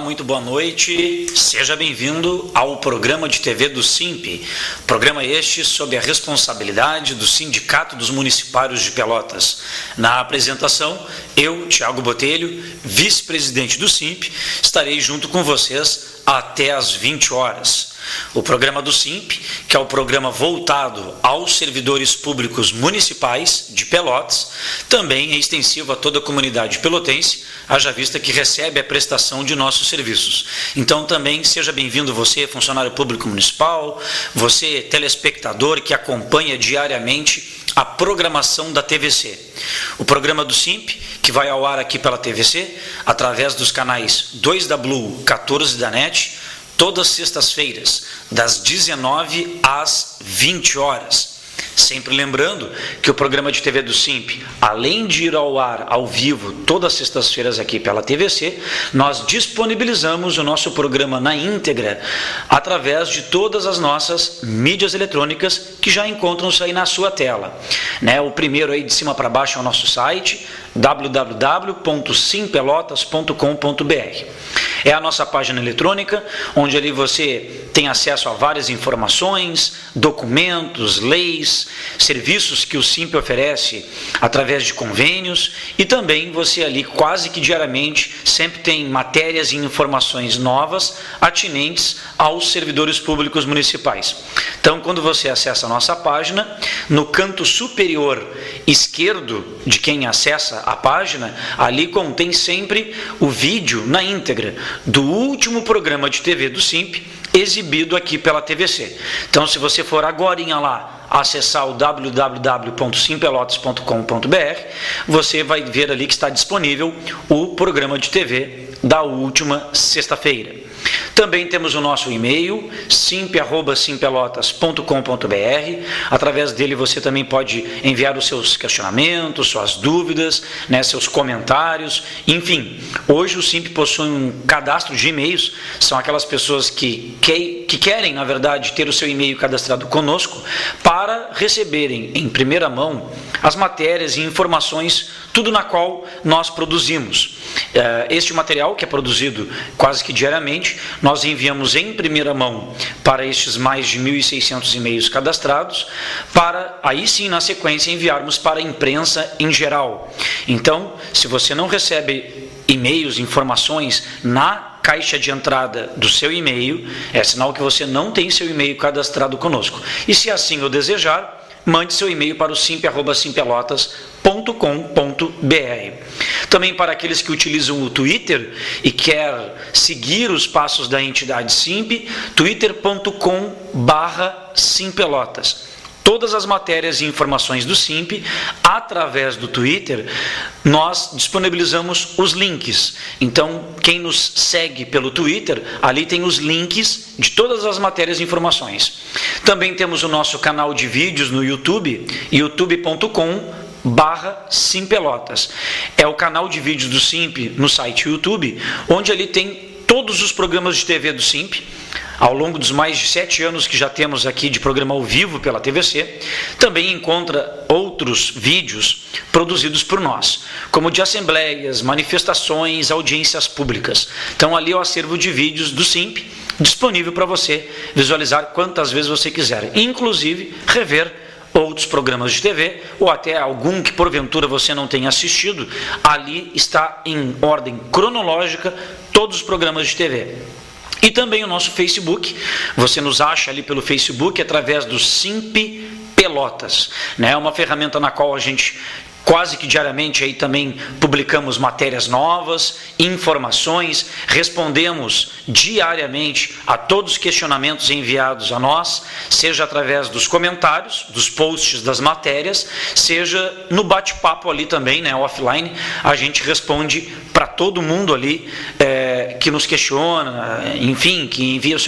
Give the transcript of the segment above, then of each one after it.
muito boa noite. Seja bem-vindo ao programa de TV do SIMP. Programa este sob a responsabilidade do Sindicato dos Municipários de Pelotas. Na apresentação, eu, Thiago Botelho, vice-presidente do SIMP, estarei junto com vocês até às 20 horas. O programa do SIMP, que é o programa voltado aos servidores públicos municipais de Pelotas, também é extensivo a toda a comunidade pelotense, haja vista que recebe a prestação de nossos serviços. Então também seja bem-vindo você, funcionário público municipal, você, telespectador que acompanha diariamente a programação da TVC. O programa do SIMP, que vai ao ar aqui pela TVC, através dos canais 2 da Blue, 14 da NET, todas sextas-feiras, das 19 às 20 horas. Sempre lembrando que o programa de TV do SIMP, além de ir ao ar ao vivo todas as sextas-feiras aqui pela TVC, nós disponibilizamos o nosso programa na íntegra através de todas as nossas mídias eletrônicas que já encontram-se aí na sua tela. O primeiro aí de cima para baixo é o nosso site, www.simpelotas.com.br. É a nossa página eletrônica, onde ali você tem acesso a várias informações, documentos, leis, serviços que o SIMP oferece através de convênios, e também você ali quase que diariamente sempre tem matérias e informações novas atinentes aos servidores públicos municipais. Então, quando você acessa a nossa página, no canto superior esquerdo de quem acessa a página, ali contém sempre o vídeo na íntegra do último programa de TV do SIMP, exibido aqui pela TVC. Então, se você for agorinha lá, acessar o www.simpelotas.com.br, você vai ver ali que está disponível o programa de TV da última sexta-feira. Também temos o nosso e-mail, simp@simpelotas.com.br. Através dele você também pode enviar os seus questionamentos, suas dúvidas, seus comentários. Enfim, hoje o SIMP possui um cadastro de e-mails. São aquelas pessoas que querem, na verdade, ter o seu e-mail cadastrado conosco para receberem em primeira mão as matérias e informações, tudo na qual nós produzimos. Este material, que é produzido quase que diariamente, nós enviamos em primeira mão para estes mais de 1.600 e-mails cadastrados, para aí sim, na sequência, enviarmos para a imprensa em geral. Então, se você não recebe e-mails, informações na caixa de entrada do seu e-mail, é sinal que você não tem seu e-mail cadastrado conosco. E se assim o desejar, mande seu e-mail para o simp@simpelotas.com.br. Também para aqueles que utilizam o Twitter e quer seguir os passos da entidade SIMP, twitter.com/simpelotas. Todas as matérias e informações do SIMP, através do Twitter, nós disponibilizamos os links. Então, quem nos segue pelo Twitter, ali tem os links de todas as matérias e informações. Também temos o nosso canal de vídeos no YouTube, youtube.com/simpelotas. É o canal de vídeos do SIMP no site YouTube, onde ali tem todos os programas de TV do SIMP. Ao longo dos mais de 7 anos que já temos aqui de programa ao vivo pela TVC, também encontra outros vídeos produzidos por nós, como de assembleias, manifestações, audiências públicas. Então ali é o acervo de vídeos do SIMP, disponível para você visualizar quantas vezes você quiser, inclusive rever outros programas de TV, ou até algum que porventura você não tenha assistido. Ali está em ordem cronológica todos os programas de TV. E também o nosso Facebook, você nos acha ali pelo Facebook através do SIMP Pelotas. É uma ferramenta na qual a gente quase que diariamente aí também publicamos matérias novas, informações, respondemos diariamente a todos os questionamentos enviados a nós, seja através dos comentários, dos posts das matérias, seja no bate-papo ali também, offline, a gente responde para todo mundo ali que nos questiona, enfim, que envia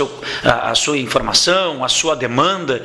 a sua informação, a sua demanda,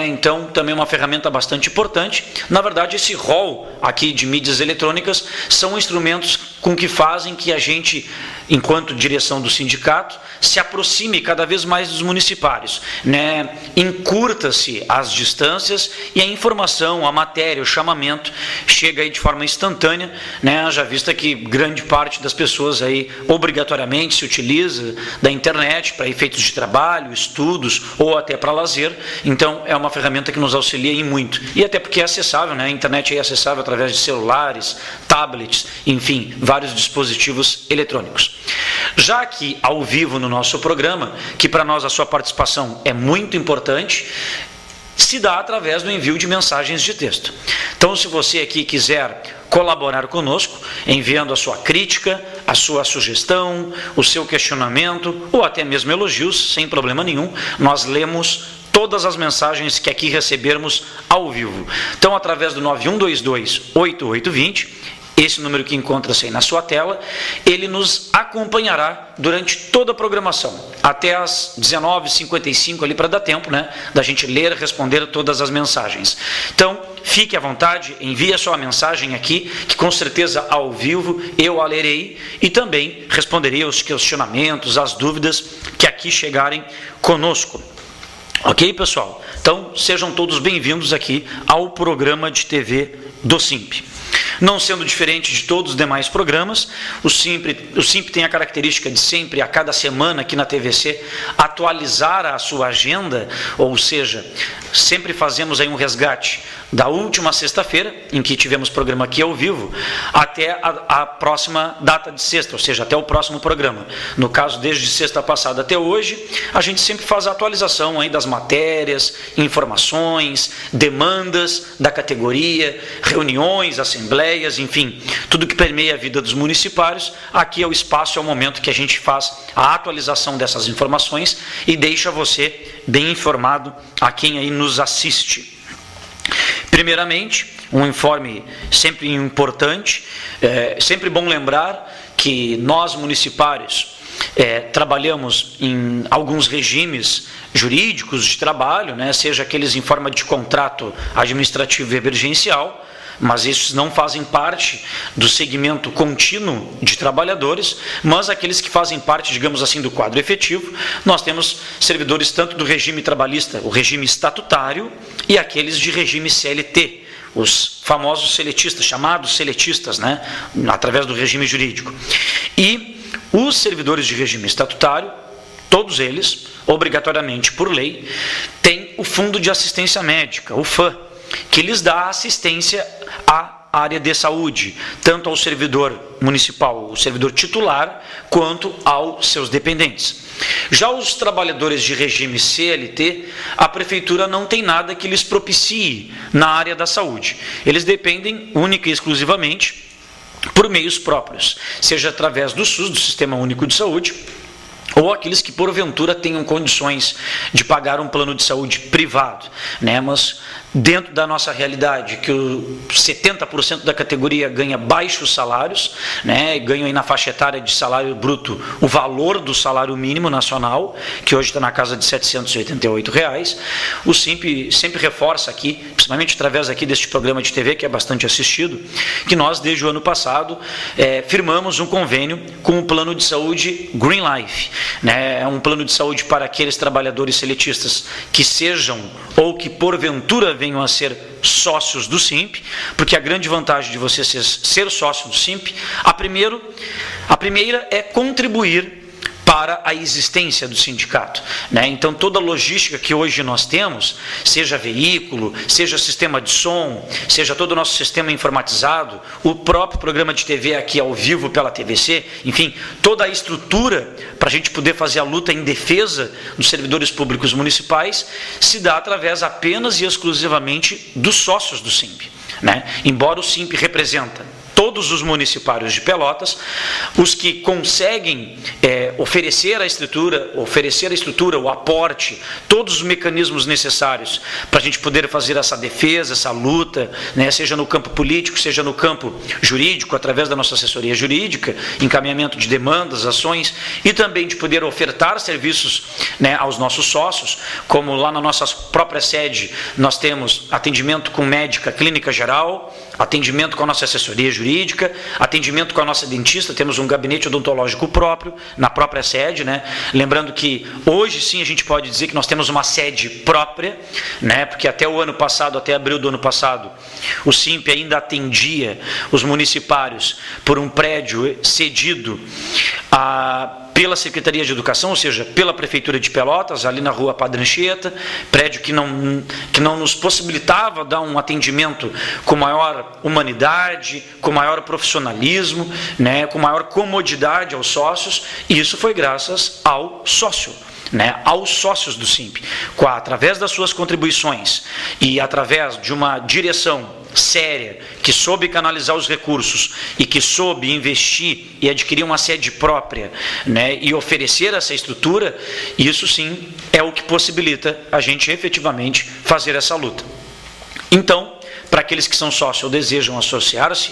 Então também é uma ferramenta bastante importante. Na verdade, esse rol aqui de mídias eletrônicas são instrumentos com que fazem que a gente, enquanto direção do sindicato, se aproxime cada vez mais dos municipários, né? Encurta-se as distâncias e a informação, a matéria, o chamamento chega aí de forma instantânea, né? Já vista que grande parte das pessoas aí obrigatoriamente se utiliza da internet para efeitos de trabalho, estudos ou até para lazer, então é uma ferramenta que nos auxilia em muito, e até porque é acessável, né? A internet é acessável através de celulares, tablets, enfim, vários dispositivos eletrônicos. Já que ao vivo no nosso programa, que para nós a sua participação é muito importante, se dá através do envio de mensagens de texto. Então, se você aqui quiser colaborar conosco, enviando a sua crítica, a sua sugestão, o seu questionamento, ou até mesmo elogios, sem problema nenhum, nós lemos todas as mensagens que aqui recebermos ao vivo. Então, através do 9122-8820, esse número que encontra-se aí na sua tela, ele nos acompanhará durante toda a programação, até às 19h55 ali, para dar tempo, né, da gente ler e responder todas as mensagens. Então, fique à vontade, envie a sua mensagem aqui, que com certeza ao vivo eu a lerei e também responderei aos questionamentos, às dúvidas que aqui chegarem conosco. Ok, pessoal? Então, sejam todos bem-vindos aqui ao programa de TV do SIMP. Não sendo diferente de todos os demais programas, o SIMP tem a característica de sempre, a cada semana aqui na TVC, atualizar a sua agenda, ou seja, sempre fazemos aí um resgate da última sexta-feira, em que tivemos programa aqui ao vivo, até a próxima data de sexta, ou seja, até o próximo programa. No caso, desde sexta passada até hoje, a gente sempre faz a atualização aí das matérias, informações, demandas da categoria, reuniões, assembleias, enfim, tudo que permeia a vida dos municipários. Aqui é o espaço, é o momento que a gente faz a atualização dessas informações e deixa você bem informado a quem aí nos assiste. Primeiramente, um informe sempre importante, sempre bom lembrar que nós municipários trabalhamos em alguns regimes jurídicos de trabalho, né, seja aqueles em forma de contrato administrativo e emergencial, mas esses não fazem parte do segmento contínuo de trabalhadores, mas aqueles que fazem parte, digamos assim, do quadro efetivo. Nós temos servidores tanto do regime trabalhista, o regime estatutário, e aqueles de regime CLT, os famosos seletistas, chamados seletistas, né, através do regime jurídico. E os servidores de regime estatutário, todos eles, obrigatoriamente por lei, têm o Fundo de Assistência Médica, o FAM, que lhes dá assistência à área de saúde, tanto ao servidor municipal, o servidor titular, quanto aos seus dependentes. Já os trabalhadores de regime CLT, a prefeitura não tem nada que lhes propicie na área da saúde. Eles dependem única e exclusivamente por meios próprios, seja através do SUS, do Sistema Único de Saúde, ou aqueles que porventura tenham condições de pagar um plano de saúde privado, né? Mas dentro da nossa realidade, que 70% da categoria ganha baixos salários, né? Ganham aí na faixa etária de salário bruto o valor do salário mínimo nacional, que hoje está na casa de R$ 788. O SIMP sempre reforça aqui, principalmente através aqui deste programa de TV, que é bastante assistido, que nós, desde o ano passado, firmamos um convênio com o plano de saúde Green Life, né? É um plano de saúde para aqueles trabalhadores seletistas que sejam ou que porventura venham a ser sócios do SIMP, porque a grande vantagem de você ser sócio do SIMP, a primeira é contribuir para a existência do sindicato, né? Então, toda a logística que hoje nós temos, seja veículo, seja sistema de som, seja todo o nosso sistema informatizado, o próprio programa de TV aqui ao vivo pela TVC, enfim, toda a estrutura para a gente poder fazer a luta em defesa dos servidores públicos municipais, se dá através apenas e exclusivamente dos sócios do SIMP, né? Embora o SIMP representa todos os municipários de Pelotas, os que conseguem oferecer a estrutura, o aporte, todos os mecanismos necessários para a gente poder fazer essa defesa, essa luta, né, seja no campo político, seja no campo jurídico, através da nossa assessoria jurídica, encaminhamento de demandas, ações, e também de poder ofertar serviços, né, aos nossos sócios, como lá na nossa própria sede nós temos atendimento com médica clínica geral, atendimento com a nossa assessoria jurídica, atendimento com a nossa dentista, temos um gabinete odontológico próprio, na própria sede, né? Lembrando que hoje sim a gente pode dizer que nós temos uma sede própria, né? Porque até o ano passado, até abril do ano passado, o SIMP ainda atendia os municipários por um prédio cedido pela Secretaria de Educação, ou seja, pela Prefeitura de Pelotas, ali na rua Padre Anchieta, prédio que não nos possibilitava dar um atendimento com maior humanidade, com maior profissionalismo, né, com maior comodidade aos sócios, e isso foi graças ao sócio, né, aos sócios do SIMP, através das suas contribuições e através de uma direção séria, que soube canalizar os recursos e que soube investir e adquirir uma sede própria, né, e oferecer essa estrutura, isso sim é o que possibilita a gente efetivamente fazer essa luta. Então, para aqueles que são sócios ou desejam associar-se,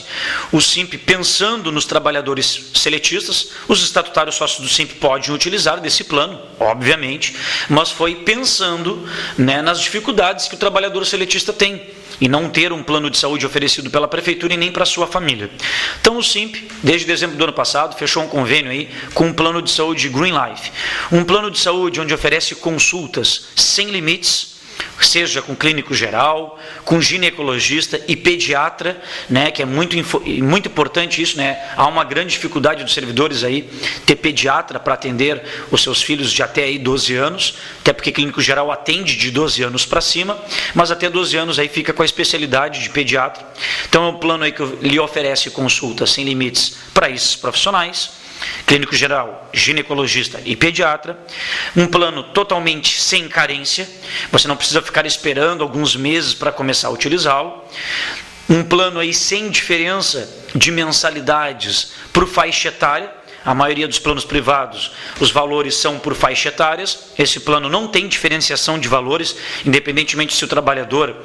o SIMP, pensando nos trabalhadores seletistas, os estatutários sócios do SIMP podem utilizar desse plano, obviamente, mas foi pensando, né, nas dificuldades que o trabalhador seletista tem, e não ter um plano de saúde oferecido pela Prefeitura e nem para a sua família. Então o SIMP, desde dezembro do ano passado, fechou um convênio aí com um plano de saúde Green Life. Um plano de saúde onde oferece consultas sem limites, seja com clínico geral, com ginecologista e pediatra, né, que é muito importante isso, né? Há uma grande dificuldade dos servidores aí ter pediatra para atender os seus filhos de até aí 12 anos, até porque clínico geral atende de 12 anos para cima, mas até 12 anos aí fica com a especialidade de pediatra. Então é um plano aí que lhe oferece consultas sem limites para esses profissionais, clínico geral, ginecologista e pediatra, um plano totalmente sem carência, você não precisa ficar esperando alguns meses para começar a utilizá-lo, um plano aí sem diferença de mensalidades por faixa etária. A maioria dos planos privados, os valores são por faixa etárias. Esse plano não tem diferenciação de valores, independentemente se o trabalhador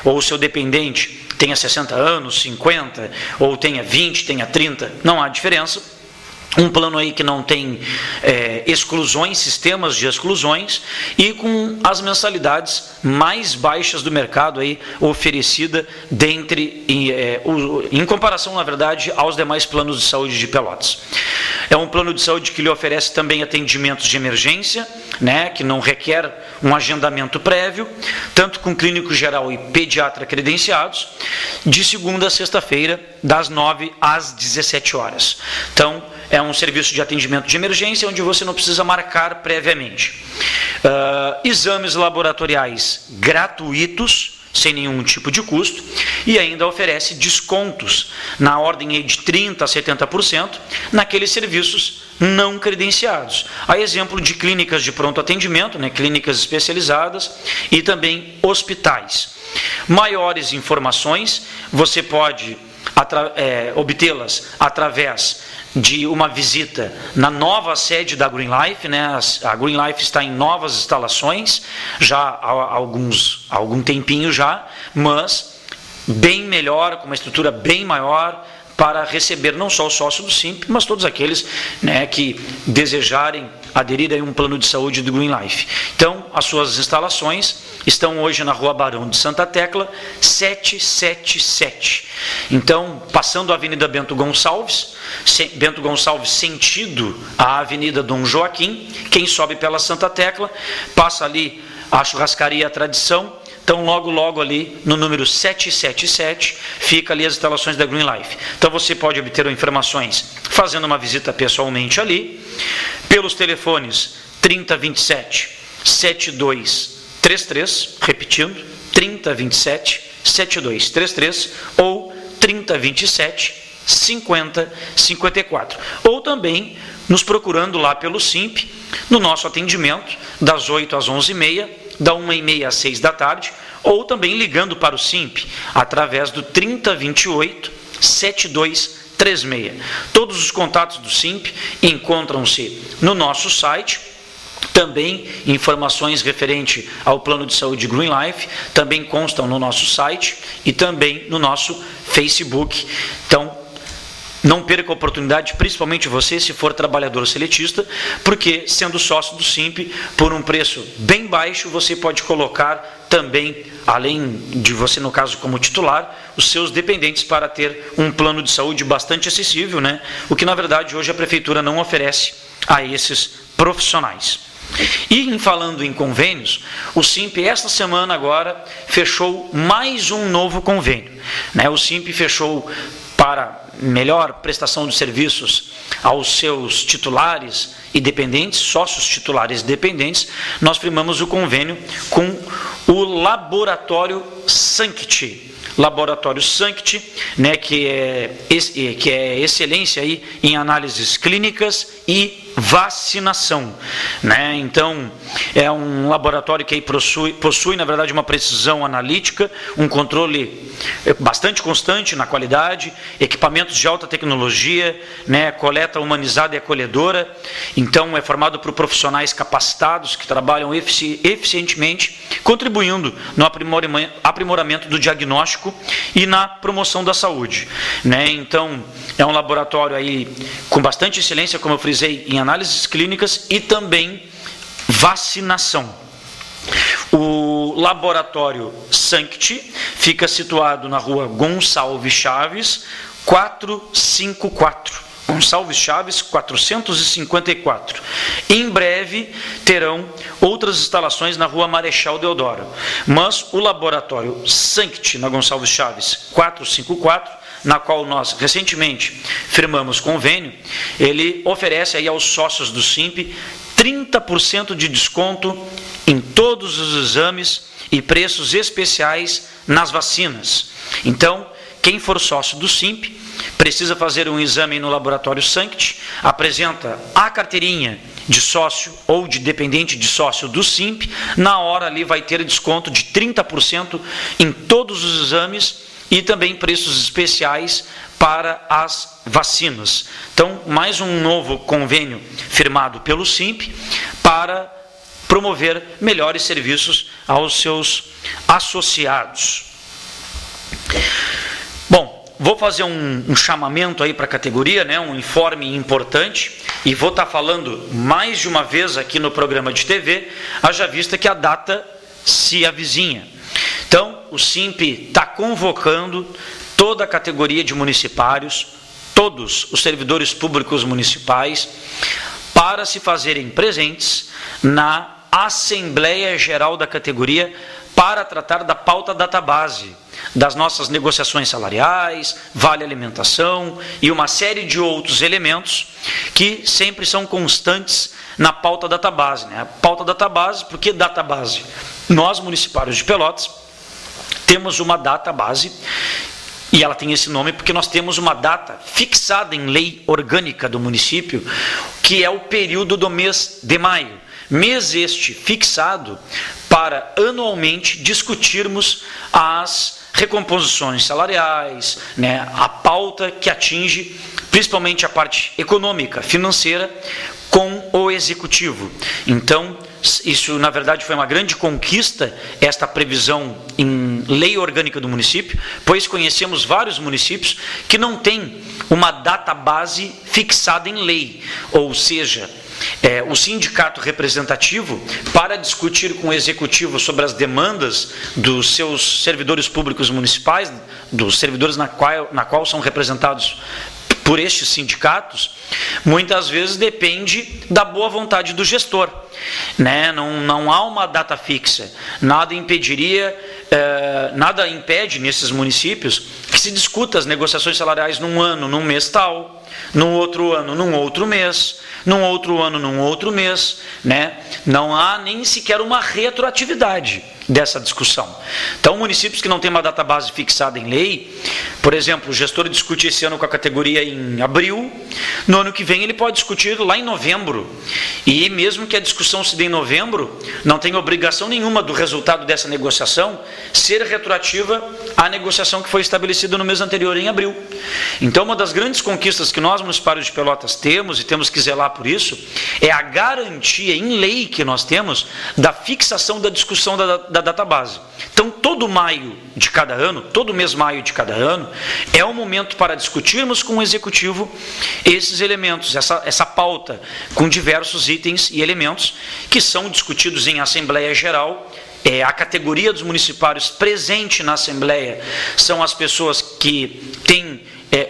ou o seu dependente tenha 60 anos, 50, ou tenha 20, tenha 30, não há diferença. Um plano aí que não tem exclusões, sistemas de exclusões, e com as mensalidades mais baixas do mercado aí oferecida em comparação, na verdade, aos demais planos de saúde de Pelotas. É um plano de saúde que lhe oferece também atendimentos de emergência, né, que não requer um agendamento prévio, tanto com clínico geral e pediatra credenciados, de segunda a sexta-feira, das 9 às 17 horas. Então, é um serviço de atendimento de emergência onde você não precisa marcar previamente. Exames laboratoriais gratuitos, sem nenhum tipo de custo, e ainda oferece descontos na ordem de 30% a 70% naqueles serviços não credenciados. A exemplo de clínicas de pronto atendimento, né, clínicas especializadas e também hospitais. Maiores informações você pode obtê-las através de uma visita na nova sede da Green Life, né? A Green Life está em novas instalações, já há algum tempinho já, mas bem melhor, com uma estrutura bem maior, para receber não só o sócio do SIMP, mas todos aqueles, né, que desejarem aderir a um plano de saúde do Green Life. Então, as suas instalações estão hoje na Rua Barão de Santa Tecla, 777. Então, passando a Avenida Bento Gonçalves sentido a Avenida Dom Joaquim, quem sobe pela Santa Tecla, passa ali a Churrascaria Tradição. Então, logo ali, no número 777, fica ali as instalações da Green Life. Então, você pode obter informações fazendo uma visita pessoalmente ali, pelos telefones 3027 7233, repetindo, 3027 7233 ou 3027 5054. Ou também nos procurando lá pelo SIMP, no nosso atendimento, das 8 às 11h30, da 1h30 às 6 da tarde, ou também ligando para o SIMP, através do 3028 7236. Todos os contatos do SIMP encontram-se no nosso site. Também informações referente ao plano de saúde Green Life também constam no nosso site e também no nosso Facebook. Então, não perca a oportunidade, principalmente você, se for trabalhador seletista, porque, sendo sócio do SIMP, por um preço bem baixo, você pode colocar também, além de você, no caso, como titular, os seus dependentes para ter um plano de saúde bastante acessível, né? O que, na verdade, hoje a Prefeitura não oferece a esses profissionais. E falando em convênios, o SIMP esta semana agora fechou mais um novo convênio, né? O SIMP fechou para melhor prestação de serviços aos seus titulares e dependentes, sócios titulares e dependentes. Nós firmamos o convênio com o Laboratório Sancti. Laboratório Sancti, né, que é excelência aí em análises clínicas e vacinação, né? Então, é um laboratório que aí possui, na verdade, uma precisão analítica, um controle bastante constante na qualidade, equipamentos de alta tecnologia, né, coleta humanizada e acolhedora. Então, é formado por profissionais capacitados que trabalham eficientemente, contribuindo no aprimoramento do diagnóstico e na promoção da saúde, né? Então, é um laboratório aí com bastante excelência, como eu frisei, em análises clínicas e também vacinação. O Laboratório Sancti fica situado na rua Gonçalves Chaves, 454. Gonçalves Chaves 454. Em breve terão outras instalações na rua Marechal Deodoro. Mas o Laboratório Sancti, na Gonçalves Chaves 454, na qual nós recentemente firmamos convênio, ele oferece aí aos sócios do SIMP 30% de desconto em todos os exames e preços especiais nas vacinas. Então, quem for sócio do SIMP precisa fazer um exame no Laboratório Sancti, apresenta a carteirinha de sócio ou de dependente de sócio do SIMP, na hora ali vai ter desconto de 30% em todos os exames e também preços especiais para as vacinas. Então, mais um novo convênio firmado pelo SIMP para promover melhores serviços aos seus associados. Bom, vou fazer um chamamento aí para a categoria, né, um informe importante, e vou estar falando mais de uma vez aqui no programa de TV, haja vista que a data se avizinha. Então, o SIMP está convocando toda a categoria de municipários, todos os servidores públicos municipais, para se fazerem presentes na Assembleia Geral da categoria para tratar da pauta database, das nossas negociações salariais, vale alimentação e uma série de outros elementos que sempre são constantes na pauta database, né? A pauta database, por que database? Nós, municipários de Pelotas, temos uma database, e ela tem esse nome porque nós temos uma data fixada em lei orgânica do município, que é o período do mês de maio. Mês este fixado para anualmente discutirmos as recomposições salariais, né, a pauta que atinge principalmente a parte econômica, financeira, com o executivo. Então, isso na verdade foi uma grande conquista, esta previsão em lei orgânica do município, pois conhecemos vários municípios que não têm uma data base fixada em lei, ou seja, o sindicato representativo, para discutir com o executivo sobre as demandas dos seus servidores públicos municipais, dos servidores na qual são representados por estes sindicatos, muitas vezes depende da boa vontade do gestor, né? Não há uma data fixa, nada impede nesses municípios que se discuta as negociações salariais num ano, num mês tal, num outro ano, num outro mês, num outro ano, num outro mês, né? Não há nem sequer uma retroatividade dessa discussão. Então, municípios que não têm uma data base fixada em lei, por exemplo, o gestor discute esse ano com a categoria em abril, no ano que vem ele pode discutir lá em novembro, e mesmo que a discussão se dê em novembro, não tem obrigação nenhuma do resultado dessa negociação ser retroativa à negociação que foi estabelecida no mês anterior, em abril. Então, uma das grandes conquistas que nós, municipários de Pelotas, temos, e temos que zelar por isso, é a garantia em lei que nós temos da fixação da discussão da database. Então, todo maio de cada ano, todo mês maio de cada ano, é o momento para discutirmos com o executivo esses elementos, essa pauta com diversos itens e elementos que são discutidos em Assembleia Geral a categoria dos municipários presente na Assembleia são as pessoas que têm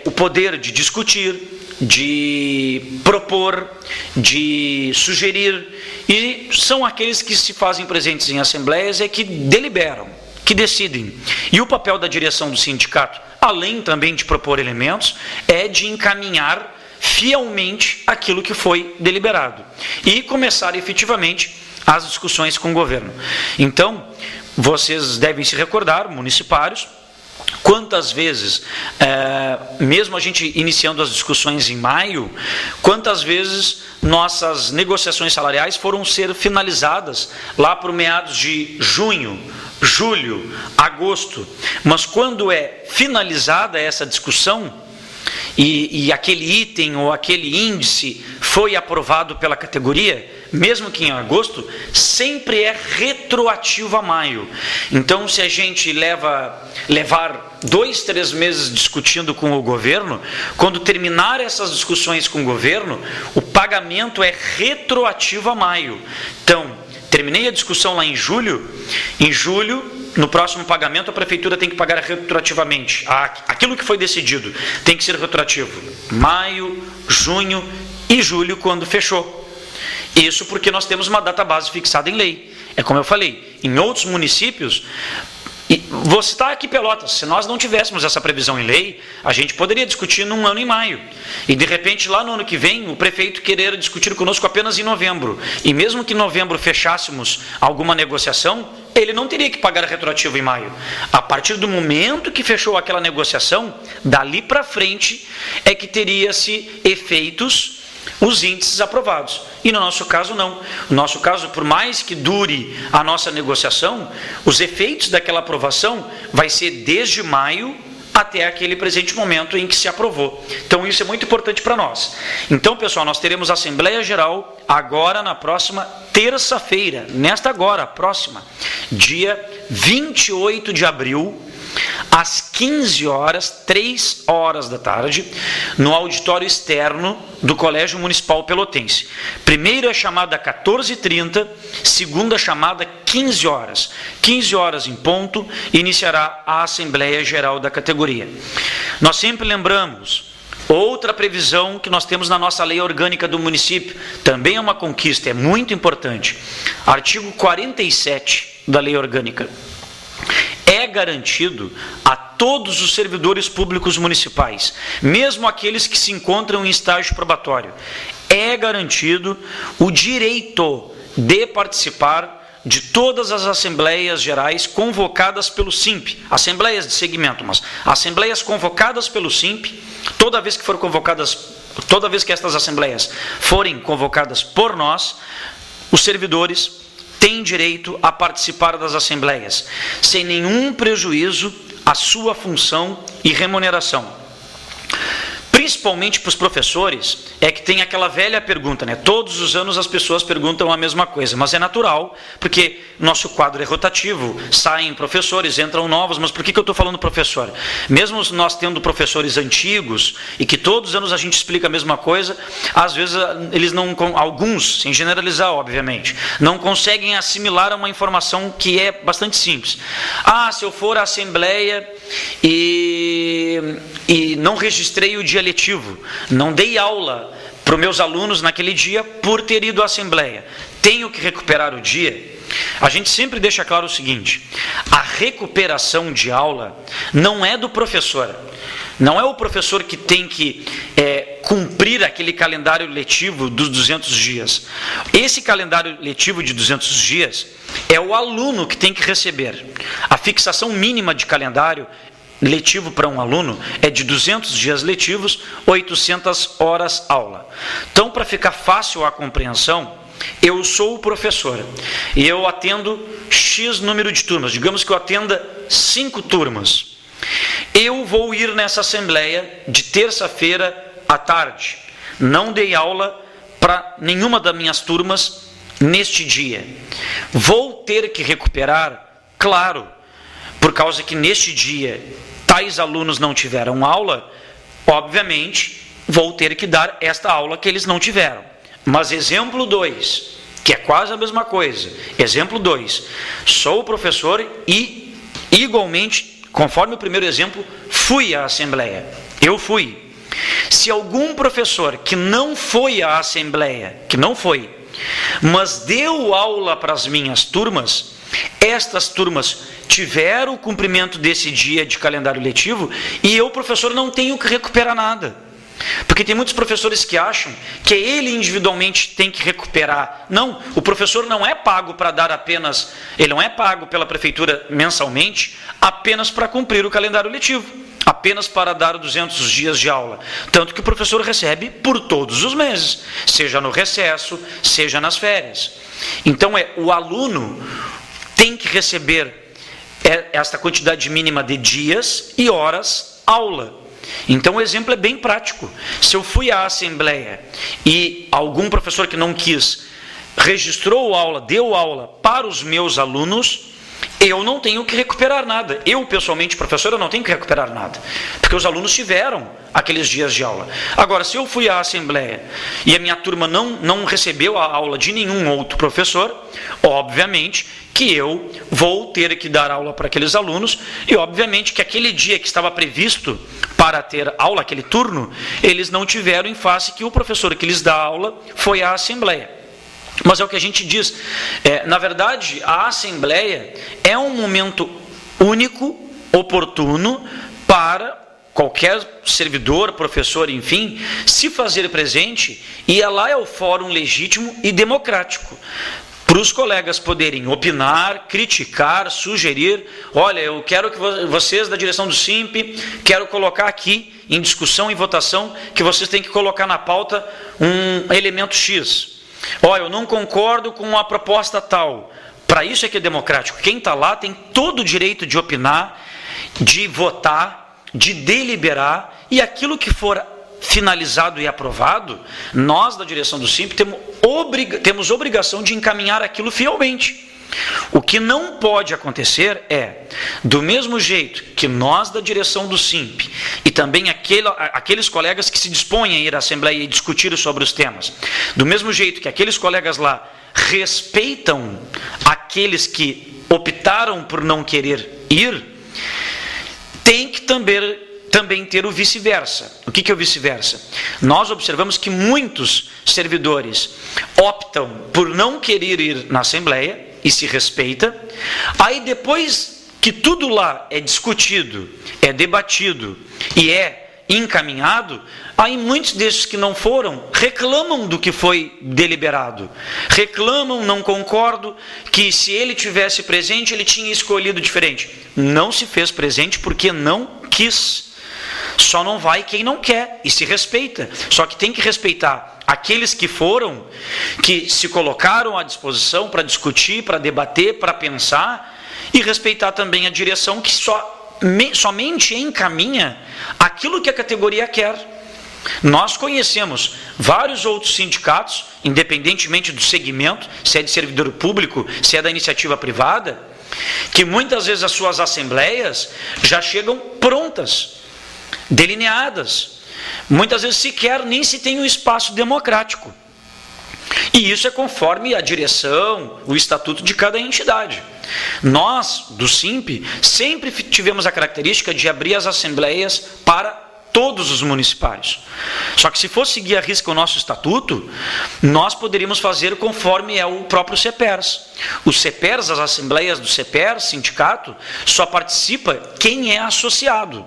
o poder de discutir, de propor, de sugerir, e são aqueles que se fazem presentes em assembleias que deliberam, que decidem. E o papel da direção do sindicato, além também de propor elementos, é de encaminhar fielmente aquilo que foi deliberado e começar efetivamente as discussões com o governo. Então, vocês devem se recordar, municipários, quantas vezes, mesmo a gente iniciando as discussões em maio, quantas vezes nossas negociações salariais foram ser finalizadas lá por meados de junho, julho, agosto. Mas quando é finalizada essa discussão, e aquele item ou aquele índice foi aprovado pela categoria, mesmo que em agosto, sempre é retroativo a maio. Então, se a gente levar 2, 3 meses discutindo com o governo, quando terminar essas discussões com o governo, o pagamento é retroativo a maio. Então, terminei a discussão lá em julho, no próximo pagamento, a prefeitura tem que pagar retroativamente. Aquilo que foi decidido tem que ser retroativo. Maio, junho e julho, quando fechou. Isso porque nós temos uma data base fixada em lei. É como eu falei, em outros municípios, vou citar aqui Pelotas, se nós não tivéssemos essa previsão em lei, a gente poderia discutir num ano em maio. E de repente, lá no ano que vem, o prefeito querer discutir conosco apenas em novembro. E mesmo que em novembro fechássemos alguma negociação, ele não teria que pagar retroativo em maio. A partir do momento que fechou aquela negociação, dali para frente é que teria-se efeitos os índices aprovados. E no nosso caso não. No nosso caso, por mais que dure a nossa negociação, os efeitos daquela aprovação vai ser desde maio até aquele presente momento em que se aprovou. Então isso é muito importante para nós. Então, pessoal, nós teremos a Assembleia Geral agora na próxima terça-feira, nesta agora, próxima, dia 28 de abril, às 15 horas, 3 horas da tarde, no auditório externo do Colégio Municipal Pelotense. Primeira chamada 14h30, segunda chamada 15 horas. 15 horas em ponto, iniciará a Assembleia Geral da categoria. Nós sempre lembramos, outra previsão que nós temos na nossa lei orgânica do município, também é uma conquista, é muito importante. Artigo 47 da lei orgânica. É garantido a todos os servidores públicos municipais, mesmo aqueles que se encontram em estágio probatório, é garantido o direito de participar de todas as assembleias gerais convocadas pelo SIMP, assembleias de segmento, mas assembleias convocadas pelo SIMP, toda vez que estas assembleias forem convocadas por nós, os servidores têm direito a participar das assembleias, sem nenhum prejuízo à sua função e remuneração. Principalmente para os professores, é que tem aquela velha pergunta, né? Todos os anos as pessoas perguntam a mesma coisa, mas é natural, porque nosso quadro é rotativo, saem professores, entram novos, mas por que eu estou falando professor? Mesmo nós tendo professores antigos, e que todos os anos a gente explica a mesma coisa, às vezes eles não, alguns, sem generalizar obviamente, não conseguem assimilar uma informação que é bastante simples. Se eu for à assembleia e não registrei o dia letivo, não dei aula para os meus alunos naquele dia por ter ido à assembleia, tenho que recuperar o dia? A gente sempre deixa claro o seguinte: a recuperação de aula não é do professor, não é o professor que tem que cumprir aquele calendário letivo dos 200 dias. Esse calendário letivo de 200 dias é o aluno que tem que receber. A fixação mínima de calendário letivo para um aluno é de 200 dias letivos, 800 horas aula. Então, para ficar fácil a compreensão, eu sou o professor e eu atendo X número de turmas. Digamos que eu atenda 5 turmas. Eu vou ir nessa assembleia de terça-feira à tarde. Não dei aula para nenhuma das minhas turmas neste dia. Vou ter que recuperar? Claro, por causa que neste dia tais alunos não tiveram aula, obviamente vou ter que dar esta aula que eles não tiveram. Mas exemplo 2, que é quase a mesma coisa. Exemplo 2. Sou professor e, igualmente, conforme o primeiro exemplo, fui à assembleia. Eu fui. Se algum professor que não foi à assembleia, mas deu aula para as minhas turmas, estas turmas tiveram o cumprimento desse dia de calendário letivo e eu, professor, não tenho que recuperar nada. Porque tem muitos professores que acham que ele individualmente tem que recuperar. Não, o professor não é pago para dar apenas, ele não é pago pela prefeitura mensalmente apenas para cumprir o calendário letivo, apenas para dar 200 dias de aula. Tanto que o professor recebe por todos os meses, seja no recesso, seja nas férias. Então o aluno tem que receber esta quantidade mínima de dias e horas aula. Então o exemplo é bem prático. Se eu fui à assembleia e algum professor que não quis registrou aula, deu aula para os meus alunos, eu não tenho que recuperar nada. Eu, pessoalmente, professor, eu não tenho que recuperar nada, porque os alunos tiveram aqueles dias de aula. Agora, se eu fui à assembleia e a minha turma não recebeu a aula de nenhum outro professor, obviamente que eu vou ter que dar aula para aqueles alunos e, obviamente, que aquele dia que estava previsto para ter aula, aquele turno, eles não tiveram em face que o professor que lhes dá aula foi à assembleia. Mas é o que a gente diz, na verdade, a assembleia é um momento único, oportuno, para qualquer servidor, professor, enfim, se fazer presente, e lá é o fórum legítimo e democrático, para os colegas poderem opinar, criticar, sugerir. Olha, eu quero que vocês da direção do SIMP, quero colocar aqui em discussão e votação que vocês têm que colocar na pauta um elemento X. Olha, eu não concordo com a proposta tal. Para isso é que é democrático. Quem está lá tem todo o direito de opinar, de votar, de deliberar, e aquilo que for finalizado e aprovado, nós da direção do SIMP temos obrigação de encaminhar aquilo fielmente. O que não pode acontecer é, do mesmo jeito que nós da direção do SIMP e também aqueles colegas que se dispõem a ir à Assembleia e discutir sobre os temas, do mesmo jeito que aqueles colegas lá respeitam aqueles que optaram por não querer ir, tem que também ter o vice-versa. O que é o vice-versa? Nós observamos que muitos servidores optam por não querer ir na Assembleia, e se respeita, aí depois que tudo lá é discutido, é debatido e é encaminhado, aí muitos desses que não foram reclamam do que foi deliberado, reclamam, não concordo, que se ele tivesse presente ele tinha escolhido diferente. Não se fez presente porque não quis. Só não vai quem não quer e se respeita. Só que tem que respeitar aqueles que foram, que se colocaram à disposição para discutir, para debater, para pensar, e respeitar também a direção que somente encaminha aquilo que a categoria quer. Nós conhecemos vários outros sindicatos, independentemente do segmento, se é de servidor público, se é da iniciativa privada, que muitas vezes as suas assembleias já chegam prontas, delineadas, muitas vezes sequer nem se tem um espaço democrático. E isso é conforme a direção, o estatuto de cada entidade. Nós, do SIMP, sempre tivemos a característica de abrir as assembleias para todos os municipários. Só que se fosse seguir à risca o nosso estatuto, nós poderíamos fazer conforme é o próprio CEPERS. Os CEPERS, as assembleias do CEPERS, sindicato, só participa quem é associado.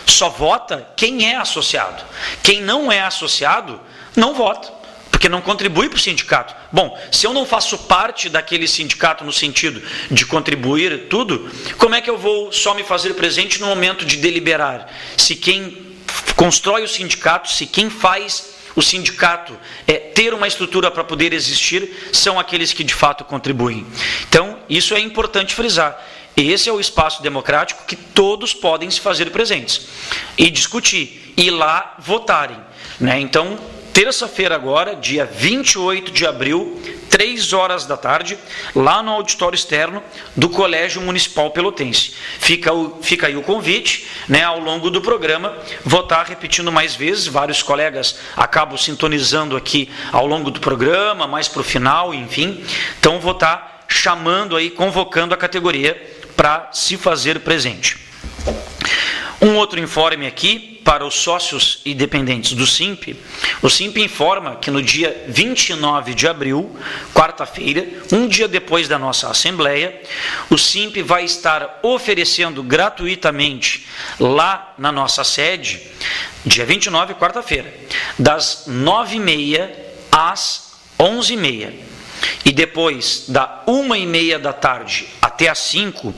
Só vota quem é associado. Quem não é associado, não vota, porque não contribui para o sindicato. Bom, se eu não faço parte daquele sindicato no sentido de contribuir tudo, como é que eu vou só me fazer presente no momento de deliberar? Se quem constrói o sindicato, se quem faz o sindicato ter uma estrutura para poder existir, são aqueles que de fato contribuem. Então, isso é importante frisar. Esse é o espaço democrático que todos podem se fazer presentes e discutir, e lá votarem, né? Então, terça-feira agora, dia 28 de abril, 3 horas da tarde, lá no auditório externo do Colégio Municipal Pelotense. Fica aí o convite, né, ao longo do programa, vou estar repetindo mais vezes, vários colegas acabam sintonizando aqui ao longo do programa, mais para o final, enfim, então vou estar chamando aí, convocando a categoria para se fazer presente. Um outro informe aqui para os sócios e dependentes do SIMP. O SIMP informa que no dia 29 de abril, quarta-feira, um dia depois da nossa assembleia, o SIMP vai estar oferecendo gratuitamente lá na nossa sede, dia 29, quarta-feira, das 9h30 às 11h30. E depois da 1h30 da tarde até às 5,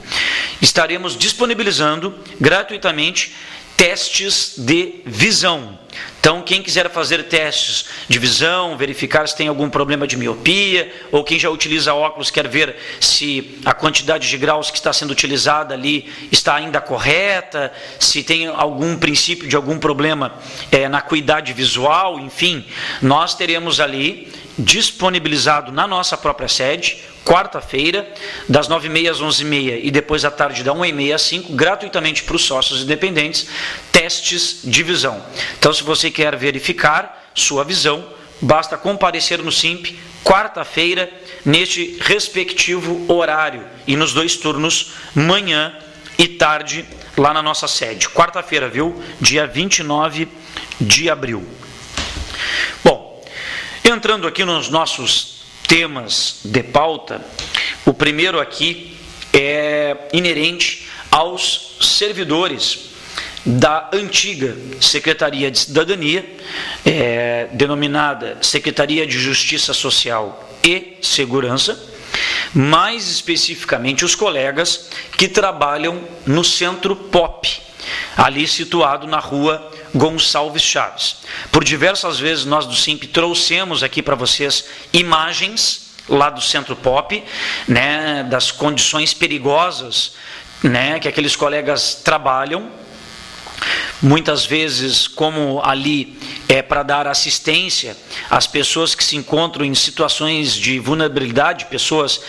estaremos disponibilizando gratuitamente testes de visão. Então, quem quiser fazer testes de visão, verificar se tem algum problema de miopia, ou quem já utiliza óculos quer ver se a quantidade de graus que está sendo utilizada ali está ainda correta, se tem algum princípio de algum problema na acuidade visual, enfim, nós teremos ali disponibilizado na nossa própria sede, quarta-feira, das 9h30 às 11h30 e depois à tarde da 1h30 às 5h, gratuitamente para os sócios independentes, testes de visão. Então, se você quer verificar sua visão, basta comparecer no SIMP, quarta-feira, neste respectivo horário, e nos 2 turnos, manhã e tarde, lá na nossa sede. Quarta-feira, viu? Dia 29 de abril. Bom, entrando aqui nos nossos temas de pauta, o primeiro aqui é inerente aos servidores da antiga Secretaria de Cidadania, denominada Secretaria de Justiça Social e Segurança, mais especificamente os colegas que trabalham no Centro POP, ali situado na rua Gonçalves Chaves. Por diversas vezes nós do SIMP trouxemos aqui para vocês imagens lá do Centro POP, né, das condições perigosas, né, que aqueles colegas trabalham. Muitas vezes, como ali é para dar assistência às pessoas que se encontram em situações de vulnerabilidade, pessoas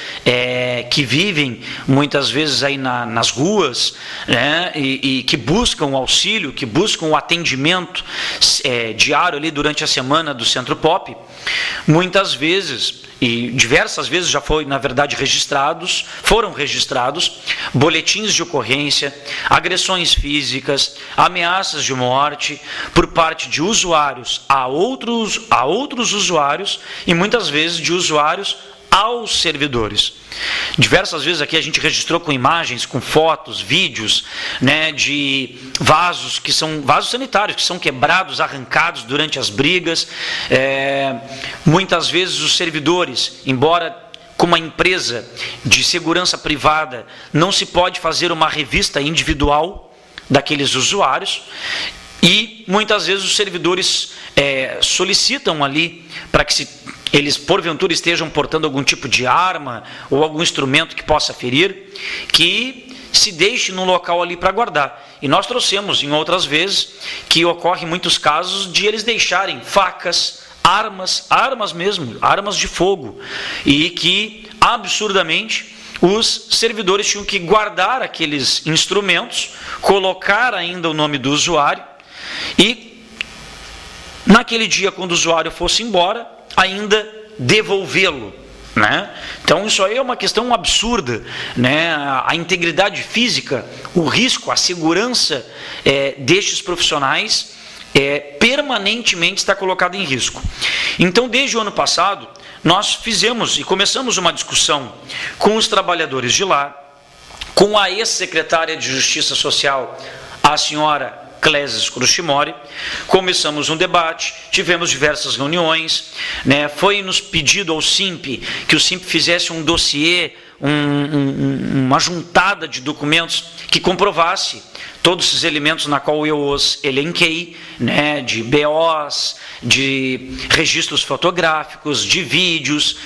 que vivem muitas vezes aí nas ruas, né, e que buscam auxílio, que buscam o atendimento diário ali durante a semana do Centro POP. Muitas vezes, e diversas vezes já foi, na verdade, foram registrados boletins de ocorrência, agressões físicas, ameaças de morte por parte de usuários a outros usuários e muitas vezes de usuários aos servidores. Diversas vezes aqui a gente registrou com imagens, com fotos, vídeos, né, de vasos que são vasos sanitários, que são quebrados, arrancados durante as brigas. Muitas vezes os servidores, embora com uma empresa de segurança privada, não se pode fazer uma revista individual daqueles usuários, e muitas vezes os servidores solicitam ali para que eles porventura estejam portando algum tipo de arma ou algum instrumento que possa ferir, que se deixe no local ali para guardar. E nós trouxemos em outras vezes que ocorre muitos casos de eles deixarem facas, armas mesmo, armas de fogo, e que absurdamente os servidores tinham que guardar aqueles instrumentos, colocar ainda o nome do usuário e naquele dia, quando o usuário fosse embora, ainda devolvê-lo, né? Então isso aí é uma questão absurda, né? A integridade física, o risco, a segurança destes profissionais permanentemente está colocada em risco. Então, desde o ano passado, nós fizemos e começamos uma discussão com os trabalhadores de lá, com a ex-secretária de Justiça Social, a senhora Clésis Crucimori. Começamos um debate, tivemos diversas reuniões, né? Foi nos pedido ao SIMP que o SIMP fizesse um dossiê, uma juntada de documentos que comprovasse todos esses elementos na qual eu os elenquei, né, de BOs, de registros fotográficos, de vídeos,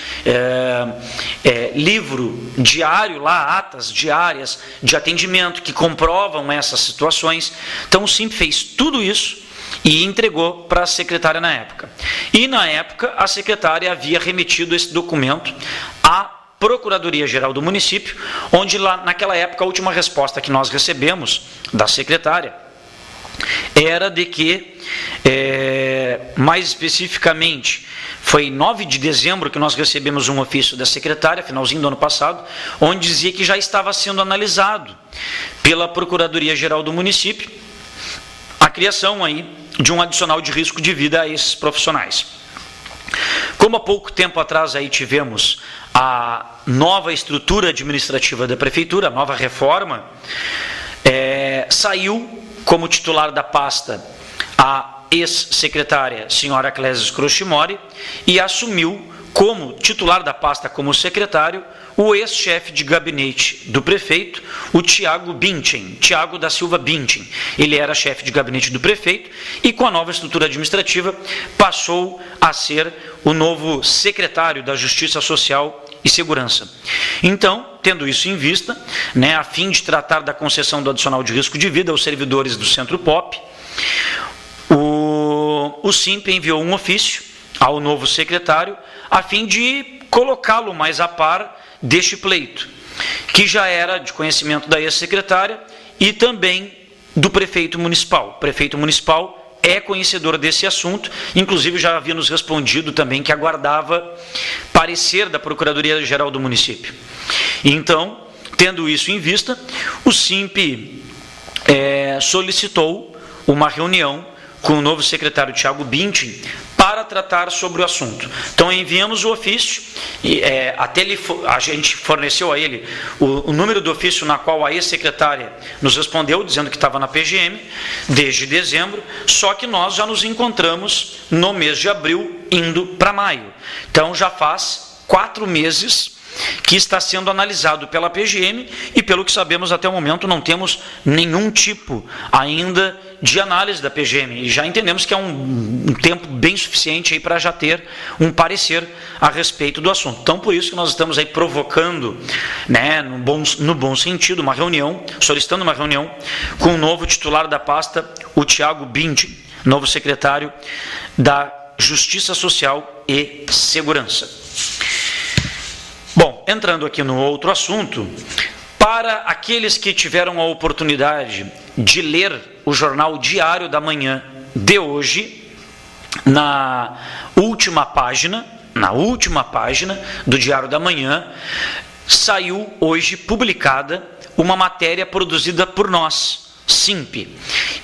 livro diário lá, atas diárias de atendimento que comprovam essas situações. Então o SIMP fez tudo isso e entregou para a secretária na época. E na época a secretária havia remetido esse documento à Procuradoria-Geral do município, onde lá naquela época a última resposta que nós recebemos da secretária era de que, mais especificamente, foi 9 de dezembro que nós recebemos um ofício da secretária, finalzinho do ano passado, onde dizia que já estava sendo analisado pela Procuradoria-Geral do município a criação aí de um adicional de risco de vida a esses profissionais. Como há pouco tempo atrás aí tivemos a nova estrutura administrativa da prefeitura, a nova reforma, saiu como titular da pasta a ex-secretária, senhora Clésia Scrochimori, e assumiu como titular da pasta, como secretário, o ex-chefe de gabinete do prefeito, o Tiago da Silva Bintin. Ele era chefe de gabinete do prefeito e, com a nova estrutura administrativa, passou a ser o novo secretário da Justiça Social e Segurança. Então, tendo isso em vista, a fim de tratar da concessão do adicional de risco de vida aos servidores do Centro Pop, o SIMP enviou um ofício ao novo secretário a fim de colocá-lo mais a par deste pleito, que já era de conhecimento da ex-secretária e também do prefeito municipal. O prefeito municipal é conhecedor desse assunto, inclusive já havia nos respondido também que aguardava parecer da Procuradoria-Geral do município. Então, tendo isso em vista, o SIMP solicitou uma reunião com o novo secretário Tiago Bintin para tratar sobre o assunto. Então enviamos o ofício, e a gente forneceu a ele o número do ofício na qual a ex-secretária nos respondeu, dizendo que estava na PGM desde dezembro, só que nós já nos encontramos no mês de abril, indo para maio. Então já faz 4 meses que está sendo analisado pela PGM e, pelo que sabemos até o momento, não temos nenhum tipo ainda de análise da PGM e já entendemos que é um tempo bem suficiente para já ter um parecer a respeito do assunto. Então, por isso que nós estamos aí provocando, no bom sentido, uma reunião, solicitando uma reunião com o novo titular da pasta, o Tiago Bintin, novo secretário da Justiça Social e Segurança. Bom, entrando aqui no outro assunto, para aqueles que tiveram a oportunidade de ler o jornal Diário da Manhã de hoje, na última página do Diário da Manhã, saiu hoje publicada uma matéria produzida por nós, SIMP,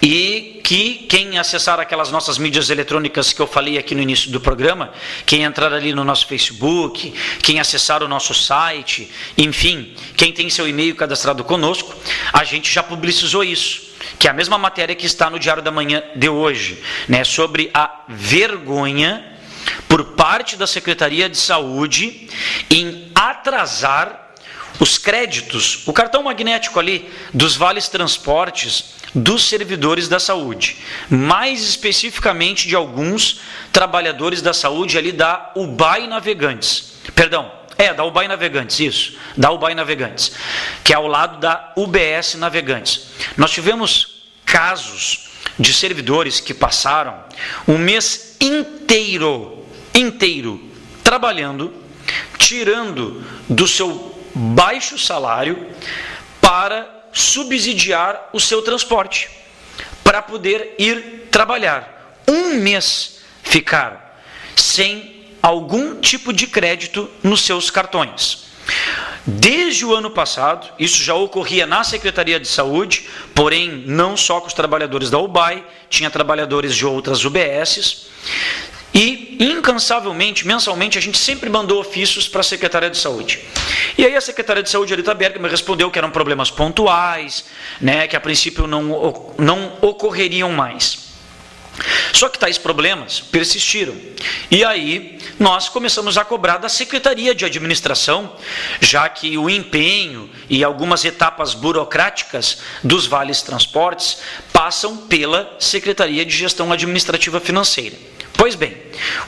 e que quem acessar aquelas nossas mídias eletrônicas que eu falei aqui no início do programa, quem entrar ali no nosso Facebook, quem acessar o nosso site, enfim, quem tem seu e-mail cadastrado conosco, a gente já publicizou isso, que é a mesma matéria que está no Diário da Manhã de hoje, sobre a vergonha por parte da Secretaria de Saúde em atrasar os créditos, o cartão magnético ali dos vales transportes dos servidores da saúde, mais especificamente de alguns trabalhadores da saúde ali da UBAI Navegantes, da UBAI Navegantes, isso, da UBAI Navegantes, que é ao lado da UBS Navegantes. Nós tivemos casos de servidores que passaram um mês inteiro trabalhando, tirando do seu baixo salário para subsidiar o seu transporte, para poder ir trabalhar. Um mês ficar sem algum tipo de crédito nos seus cartões. Desde o ano passado, isso já ocorria na Secretaria de Saúde, porém não só com os trabalhadores da UBAI, tinha trabalhadores de outras UBSs, e, incansavelmente, mensalmente, a gente sempre mandou ofícios para a Secretaria de Saúde. E aí a Secretaria de Saúde, Arita Bergman, me respondeu que eram problemas pontuais, que a princípio não ocorreriam mais. Só que tais problemas persistiram. E aí nós começamos a cobrar da Secretaria de Administração, já que o empenho e algumas etapas burocráticas dos vales transportes passam pela Secretaria de Gestão Administrativa Financeira. Pois bem,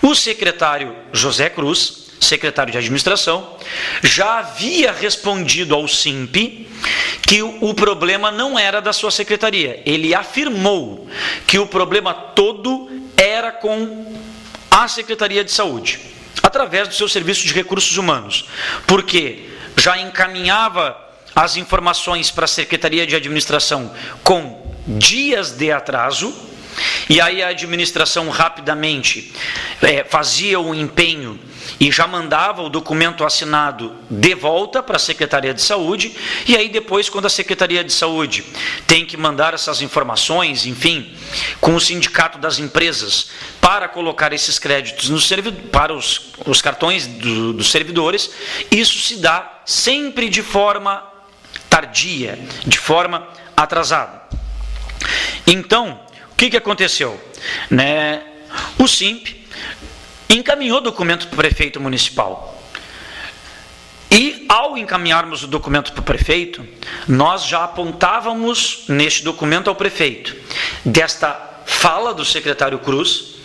o secretário José Cruz, secretário de administração, já havia respondido ao SIMP que o problema não era da sua secretaria. Ele afirmou que o problema todo era com a Secretaria de Saúde, através do seu serviço de recursos humanos, porque já encaminhava as informações para a Secretaria de Administração com dias de atraso, e aí a administração rapidamente fazia o empenho e já mandava o documento assinado de volta para a Secretaria de Saúde, e aí depois, quando a Secretaria de Saúde tem que mandar essas informações, enfim, com o sindicato das empresas, para colocar esses créditos no para os cartões dos servidores, isso se dá sempre de forma tardia, de forma atrasada. Então, o que aconteceu? O SIMP encaminhou o documento para o prefeito municipal. E, ao encaminharmos o documento para o prefeito, nós já apontávamos neste documento ao prefeito desta fala do secretário Cruz,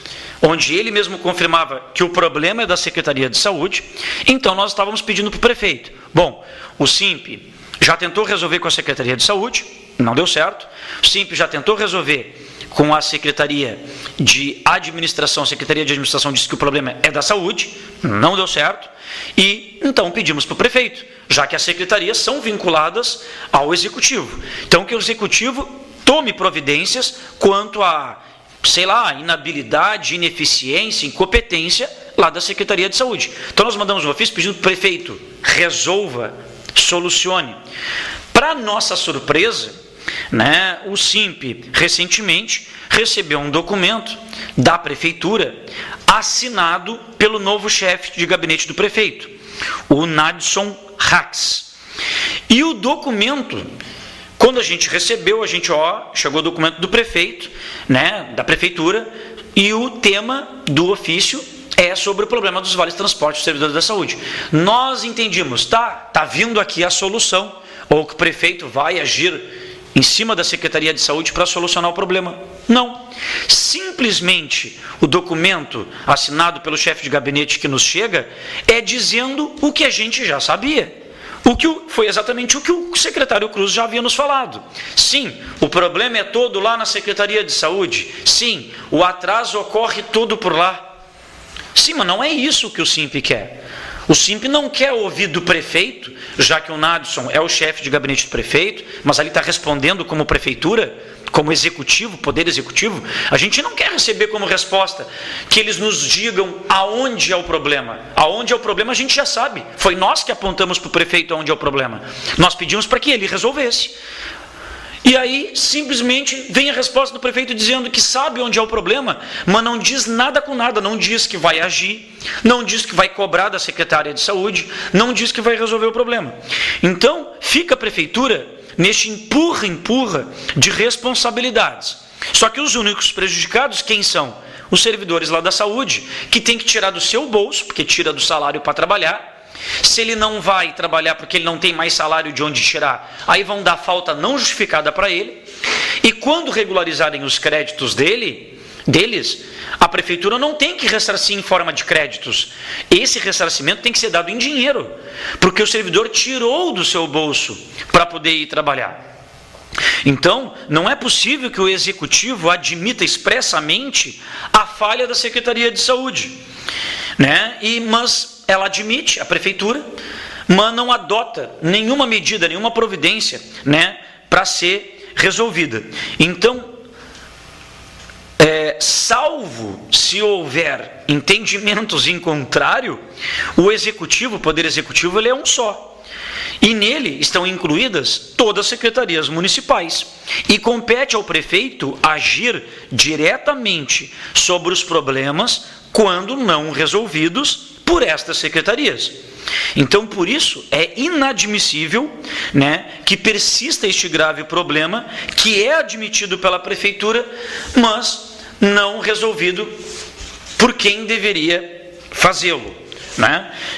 onde ele mesmo confirmava que o problema é da Secretaria de Saúde. Então, nós estávamos pedindo para o prefeito. Bom, o SIMP já tentou resolver com a Secretaria de Saúde, não deu certo. O SIMP já tentou resolver com a Secretaria de Administração. A Secretaria de Administração disse que o problema é da saúde, não deu certo. E então pedimos para o prefeito, já que as secretarias são vinculadas ao Executivo. Então que o Executivo tome providências quanto a, inabilidade, ineficiência, incompetência lá da Secretaria de Saúde. Então nós mandamos um ofício pedindo para o prefeito, resolva, solucione. Para nossa surpresa, o SIMP recentemente recebeu um documento da prefeitura assinado pelo novo chefe de gabinete do prefeito, o Nadson Rax. E o documento, quando a gente recebeu, chegou o documento do prefeito, da prefeitura, e o tema do ofício é sobre o problema dos vales transportes dos servidores da saúde. Nós entendimos, tá vindo aqui a solução, ou que o prefeito vai agir em cima da Secretaria de Saúde para solucionar o problema. Não. Simplesmente o documento assinado pelo chefe de gabinete que nos chega é dizendo o que a gente já sabia. Foi exatamente o que o secretário Cruz já havia nos falado. Sim, o problema é todo lá na Secretaria de Saúde. Sim, o atraso ocorre todo por lá. Sim, mas não é isso que o SIMP quer. O SIMP não quer ouvir do prefeito, já que o Nadson é o chefe de gabinete do prefeito, mas ali está respondendo como prefeitura, como executivo, poder executivo. A gente não quer receber como resposta que eles nos digam aonde é o problema. Aonde é o problema a gente já sabe. Foi nós que apontamos para o prefeito aonde é o problema. Nós pedimos para que ele resolvesse. E aí, simplesmente, vem a resposta do prefeito dizendo que sabe onde é o problema, mas não diz nada com nada, não diz que vai agir, não diz que vai cobrar da secretária de saúde, não diz que vai resolver o problema. Então, fica a prefeitura neste empurra de responsabilidades. Só que os únicos prejudicados, quem são? Os servidores lá da saúde, que tem que tirar do seu bolso, porque tira do salário para trabalhar. Se ele não vai trabalhar porque ele não tem mais salário de onde tirar, aí vão dar falta não justificada para ele. E quando regularizarem os créditos deles, a prefeitura não tem que ressarcir em forma de créditos. Esse ressarcimento tem que ser dado em dinheiro, porque o servidor tirou do seu bolso para poder ir trabalhar. Então, não é possível que o executivo admita expressamente a falha da Secretaria de Saúde, mas ela admite, a prefeitura, mas não adota nenhuma medida, nenhuma providência, para ser resolvida. Então, salvo se houver entendimentos em contrário, o poder executivo, ele é um só. E nele estão incluídas todas as secretarias municipais. E compete ao prefeito agir diretamente sobre os problemas quando não resolvidos por estas secretarias. Então, por isso, é inadmissível que persista este grave problema, que é admitido pela prefeitura, mas não resolvido por quem deveria fazê-lo.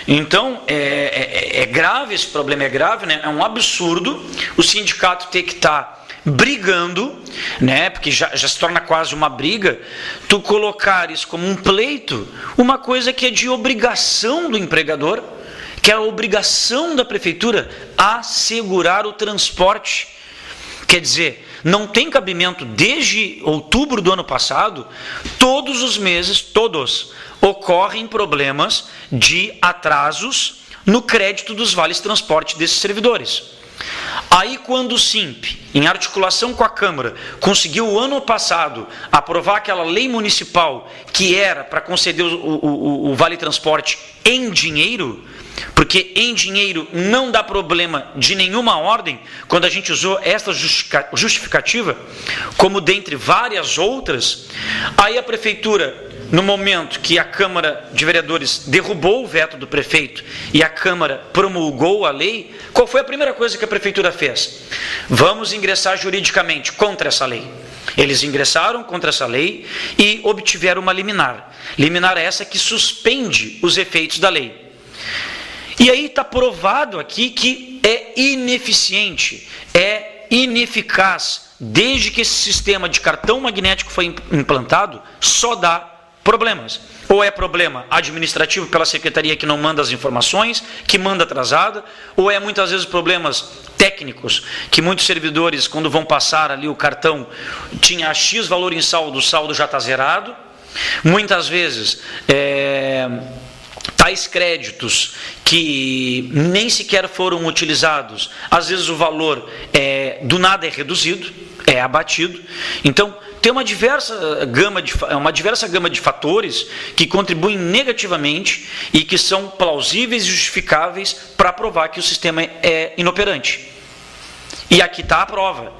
Então, é grave, esse problema é grave, é um absurdo o sindicato ter que estar brigando, né, porque já se torna quase uma briga, tu colocares como um pleito uma coisa que é de obrigação do empregador, que é a obrigação da prefeitura assegurar o transporte. Quer dizer, não tem cabimento, desde outubro do ano passado, todos os meses, ocorrem problemas de atrasos no crédito dos vales transporte desses servidores. Aí quando o SIMP, em articulação com a Câmara, conseguiu o ano passado aprovar aquela lei municipal que era para conceder o vale transporte em dinheiro, porque em dinheiro não dá problema de nenhuma ordem, quando a gente usou esta justificativa, como dentre várias outras, aí a prefeitura, no momento que a Câmara de Vereadores derrubou o veto do prefeito e a Câmara promulgou a lei, qual foi a primeira coisa que a prefeitura fez? Vamos ingressar juridicamente contra essa lei. Eles ingressaram contra essa lei e obtiveram uma liminar. Liminar essa que suspende os efeitos da lei. E aí está provado aqui que é ineficiente, é ineficaz, desde que esse sistema de cartão magnético foi implantado, só dá problemas. Ou é problema administrativo pela secretaria que não manda as informações, que manda atrasada, ou é muitas vezes problemas técnicos, que muitos servidores, quando vão passar ali o cartão, tinha X valor em saldo, o saldo já está zerado. Muitas vezes tais créditos que nem sequer foram utilizados, às vezes o valor do nada é reduzido, é abatido. Então, tem uma diversa gama de fatores que contribuem negativamente e que são plausíveis e justificáveis para provar que o sistema é inoperante. E aqui está a prova.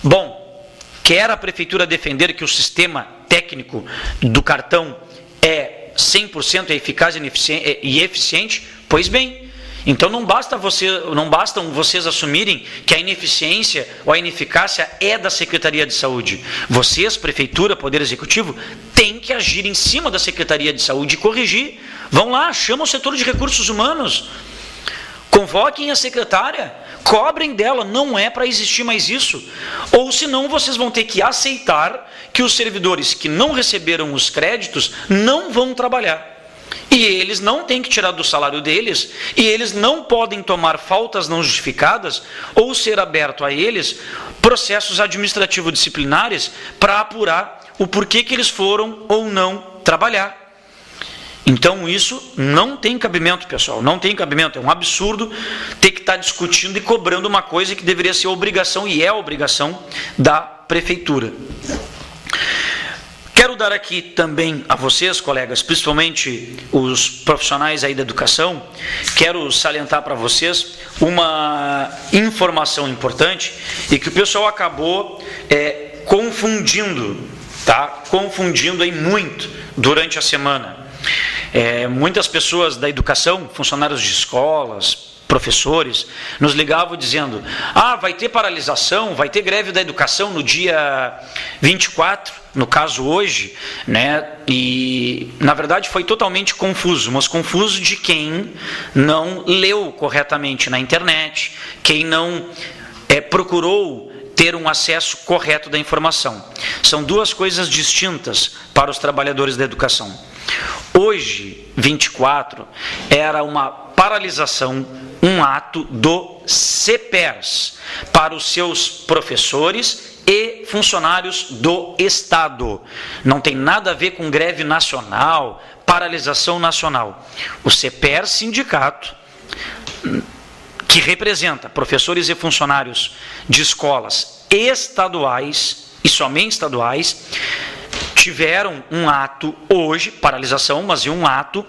Bom, quer a prefeitura defender que o sistema técnico do cartão é 100% eficaz e eficiente? Pois bem, então não bastam vocês assumirem que a ineficiência ou a ineficácia é da Secretaria de Saúde. Vocês, Prefeitura, Poder Executivo, têm que agir em cima da Secretaria de Saúde e corrigir. Vão lá, chamam o setor de recursos humanos, convoquem a secretária, cobrem dela, não é para existir mais isso. Ou senão vocês vão ter que aceitar que os servidores que não receberam os créditos não vão trabalhar. E eles não têm que tirar do salário deles, e eles não podem tomar faltas não justificadas, ou ser aberto a eles processos administrativo-disciplinares para apurar o porquê que eles foram ou não trabalhar. Então isso não tem cabimento, pessoal, não tem cabimento, é um absurdo ter que estar discutindo e cobrando uma coisa que deveria ser obrigação, e é obrigação da prefeitura. Quero dar aqui também a vocês, colegas, principalmente os profissionais aí da educação, quero salientar para vocês uma informação importante e que o pessoal acabou confundindo, tá? Confundindo aí muito durante a semana. Muitas pessoas da educação, funcionários de escolas, professores, nos ligavam dizendo: vai ter paralisação, vai ter greve da educação no dia 24, no caso hoje, né? E na verdade foi totalmente confuso, mas confuso de quem não leu corretamente na internet, quem não procurou ter um acesso correto da informação. São duas coisas distintas para os trabalhadores da educação. Hoje, 24, era uma paralisação, um ato do CEPERS para os seus professores e funcionários do Estado. Não tem nada a ver com greve nacional, paralisação nacional. O CEPERS, sindicato, que representa professores e funcionários de escolas estaduais e somente estaduais, tiveram um ato hoje, paralisação, mas um ato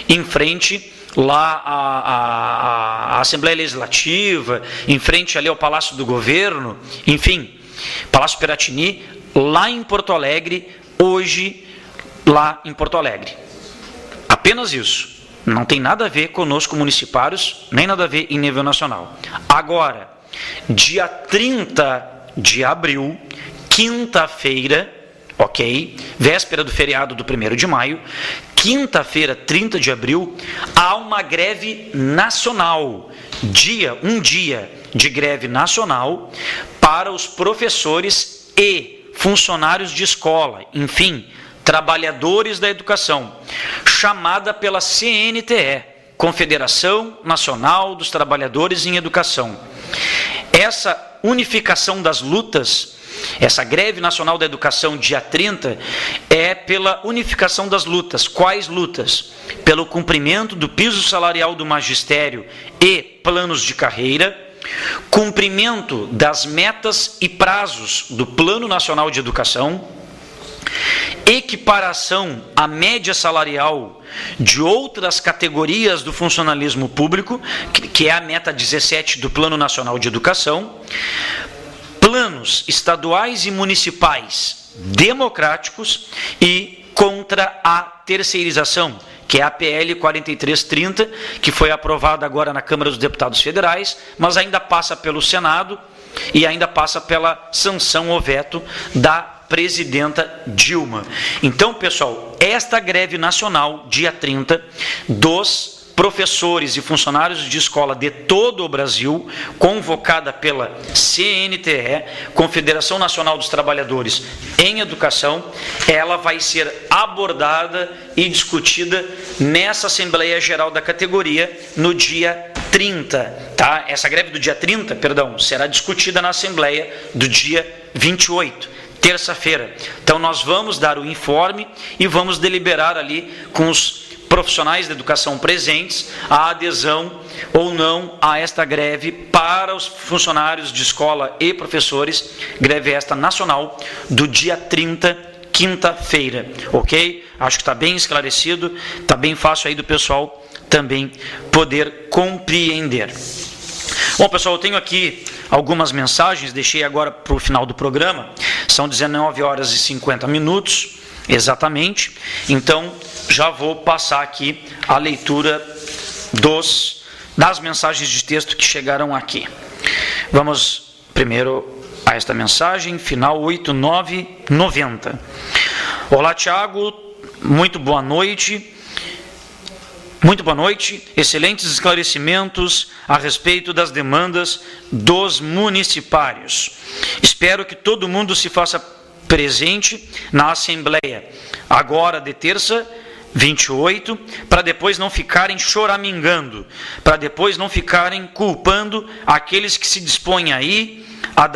em frente lá à Assembleia Legislativa, em frente ali ao Palácio do Governo, enfim, Palácio Piratini, lá em Porto Alegre, hoje, lá em Porto Alegre. Apenas isso. Não tem nada a ver conosco municipários, nem nada a ver em nível nacional. Agora, dia 30 de abril, quinta-feira, ok? Véspera do feriado do 1º de maio, quinta-feira, 30 de abril, há uma greve nacional, um dia de greve nacional para os professores e funcionários de escola, enfim, trabalhadores da educação, chamada pela CNTE, Confederação Nacional dos Trabalhadores em Educação. Essa unificação das lutas, essa greve nacional da educação, dia 30, é pela unificação das lutas. Quais lutas? Pelo cumprimento do piso salarial do magistério e planos de carreira, cumprimento das metas e prazos do Plano Nacional de Educação, equiparação à média salarial de outras categorias do funcionalismo público, que é a meta 17 do Plano Nacional de Educação, planos estaduais e municipais democráticos e contra a terceirização, que é a PL 4330, que foi aprovada agora na Câmara dos Deputados Federais, mas ainda passa pelo Senado e ainda passa pela sanção ou veto da presidenta Dilma. Então, pessoal, esta greve nacional, dia 30, dos professores e funcionários de escola de todo o Brasil, convocada pela CNTE, Confederação Nacional dos Trabalhadores em Educação, ela vai ser abordada e discutida nessa Assembleia Geral da categoria no dia 30, tá? Essa greve do dia 30, será discutida na Assembleia do dia 28. Terça-feira. Então nós vamos dar o informe e vamos deliberar ali com os profissionais da educação presentes a adesão ou não a esta greve para os funcionários de escola e professores, greve esta nacional do dia 30, quinta-feira, ok? Acho que está bem esclarecido, está bem fácil aí do pessoal também poder compreender. Bom, pessoal, eu tenho aqui algumas mensagens, deixei agora para o final do programa, são 19 horas e 50 minutos, exatamente, então já vou passar aqui a leitura das mensagens de texto que chegaram aqui. Vamos primeiro a esta mensagem, final 8990. Olá, Tiago, muito boa noite. Muito boa noite, excelentes esclarecimentos a respeito das demandas dos municipários. Espero que todo mundo se faça presente na Assembleia, agora de terça, 28, para depois não ficarem choramingando, para depois não ficarem culpando aqueles que se dispõem aí a